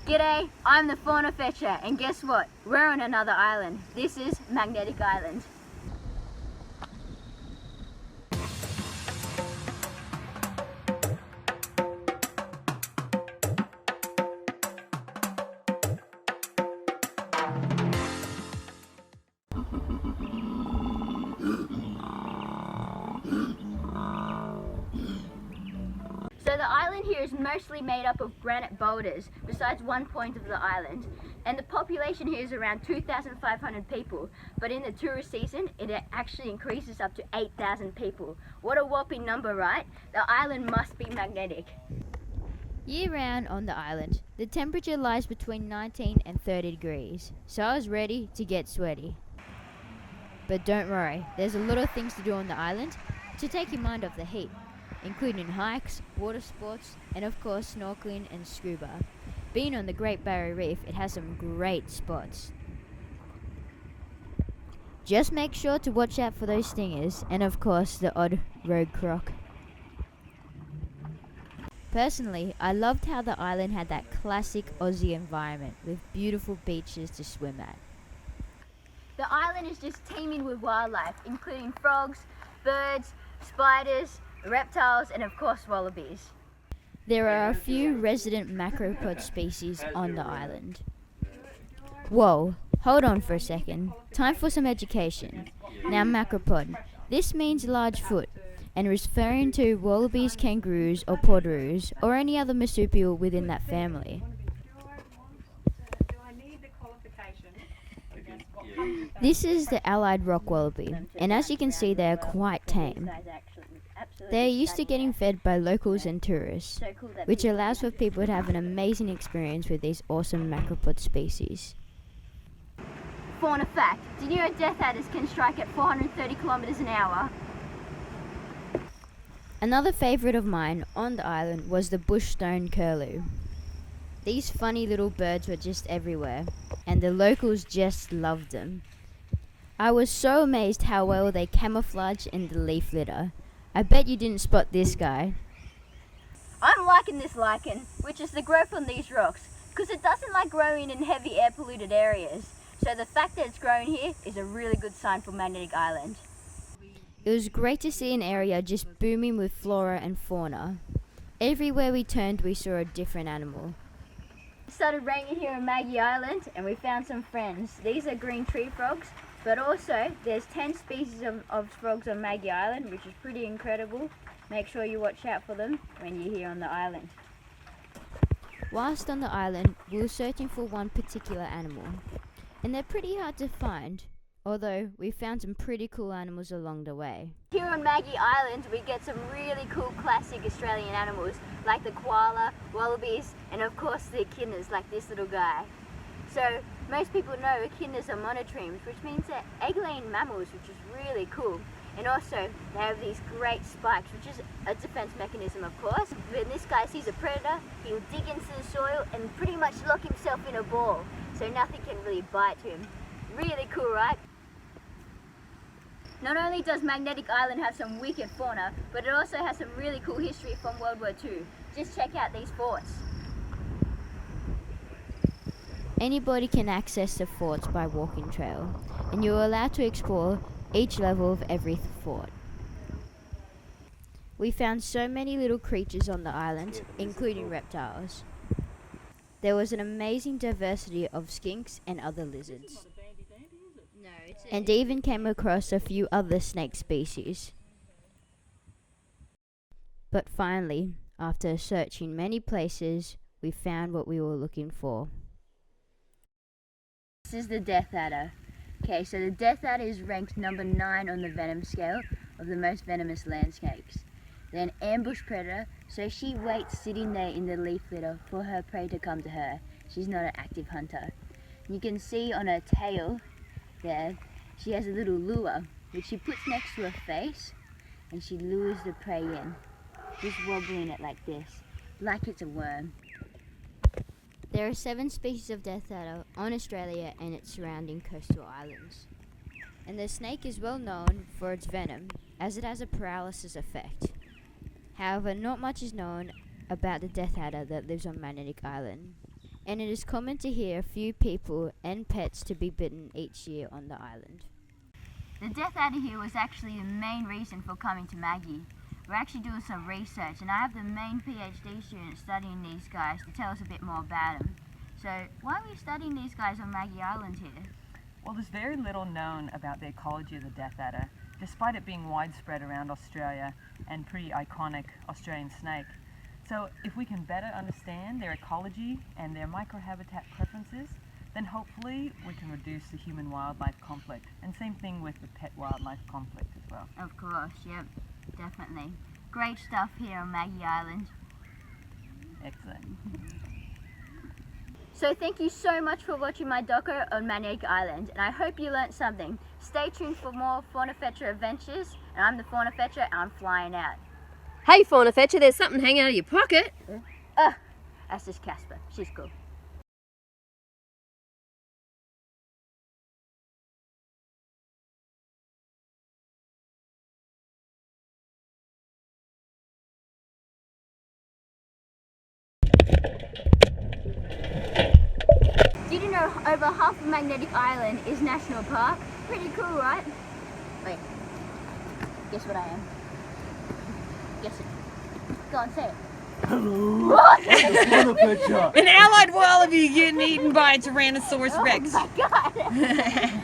G'day, I'm the Fauna Fetcher, and guess what? We're on another island. This is Magnetic Island. So the island here is mostly made up of granite boulders, besides one point of the island. And the population here is around 2,500 people, but in the tourist season, it actually increases up to 8,000 people. What a whopping number, right? The island must be magnetic. Year-round on the island, the temperature lies between 19 and 30 degrees, so I was ready to get sweaty. But don't worry, there's a lot of things to do on the island to take your mind off the heat, including hikes, water sports, and of course snorkeling and scuba. Being on the Great Barrier Reef, it has some great spots. Just make sure to watch out for those stingers, and of course the odd rogue croc. Personally, I loved how the island had that classic Aussie environment with beautiful beaches to swim at. The island is just teeming with wildlife, including frogs, birds, spiders, reptiles, and of course wallabies. There are a few resident macropod species on the island. Whoa, hold on for a second. Time for some education. Now macropod. This means large foot, and referring to wallabies, kangaroos, or portaroos, or any other marsupial within that family. This is the allied rock wallaby, and as you can see they are quite tame. They are used to getting fed by locals and tourists, which allows for people to have an amazing experience with these awesome macropod species. Fauna fact, did you know death adders can strike at 430 kilometers an hour? Another favourite of mine on the island was the bush stone curlew. These funny little birds were just everywhere, and the locals just loved them. I was so amazed how well they camouflage in the leaf litter. I bet you didn't spot this guy. I'm liking this lichen, which is the growth on these rocks, because it doesn't like growing in heavy air polluted areas. So the fact that it's growing here is a really good sign for Magnetic Island. It was great to see an area just booming with flora and fauna. Everywhere we turned we saw a different animal. It started raining here on Maggie Island and we found some friends. These are green tree frogs, but also there's 10 species of frogs on Maggie Island, which is pretty incredible. Make sure you watch out for them when you're here on the island. Whilst on the island, we were searching for one particular animal, and they're pretty hard to find, although we found some pretty cool animals along the way. Here on Maggie Island, we get some really cool classic Australian animals, like the koala, wallabies, and of course the echidnas, like this little guy. So, most people know echidnas are monotremes, which means they're egg-laying mammals, which is really cool. And also, they have these great spikes, which is a defense mechanism, of course. When this guy sees a predator, he'll dig into the soil and pretty much lock himself in a ball, so nothing can really bite him. Really cool, right? Not only does Magnetic Island have some wicked fauna, but it also has some really cool history from World War II. Just check out these forts. Anybody can access the forts by walking trail, and you are allowed to explore each level of every fort. We found so many little creatures on the island, including reptiles. There was an amazing diversity of skinks and other lizards, and even came across a few other snake species. But finally, after searching many places, we found what we were looking for. This is the death adder. Okay, so the death adder is ranked number 9 on the venom scale of the most venomous land snakes. They're an ambush predator, so she waits sitting there in the leaf litter for her prey to come to her. She's not an active hunter. You can see on her tail there, she has a little lure, which she puts next to her face, and she lures the prey in, just wobbling it like this, like it's a worm. There are 7 species of death adder on Australia and its surrounding coastal islands. And the snake is well known for its venom, as it has a paralysis effect. However, not much is known about the death adder that lives on Magnetic Island. and it is common to hear a few people and pets to be bitten each year on the island. The death adder here was actually the main reason for coming to Maggie. We're actually doing some research, and I have the main PhD student studying these guys to tell us a bit more about them. So, why are we studying these guys on Maggie Island here? Well, there's very little known about the ecology of the death adder, despite it being widespread around Australia and pretty iconic Australian snake. So if we can better understand their ecology and their microhabitat preferences, then hopefully we can reduce the human-wildlife conflict. And same thing with the pet-wildlife conflict as well. Of course, yep, definitely. Great stuff here on Maggie Island. Excellent. So thank you so much for watching my Doco on Magnetic Island, and I hope you learnt something. Stay tuned for more Fauna Fetcher adventures, and I'm the Fauna Fetcher, and I'm flying out. Hey Fauna Fetcher, there's something hanging out of your pocket. That's just Casper. She's cool. Did you know over half of Magnetic Island is National Park? Pretty cool, right? Wait. Guess what I am? Guess it. Go on, say it. Hello. What? Fauna Fetcher. An allied wallaby getting eaten by a Tyrannosaurus Oh Rex. my god!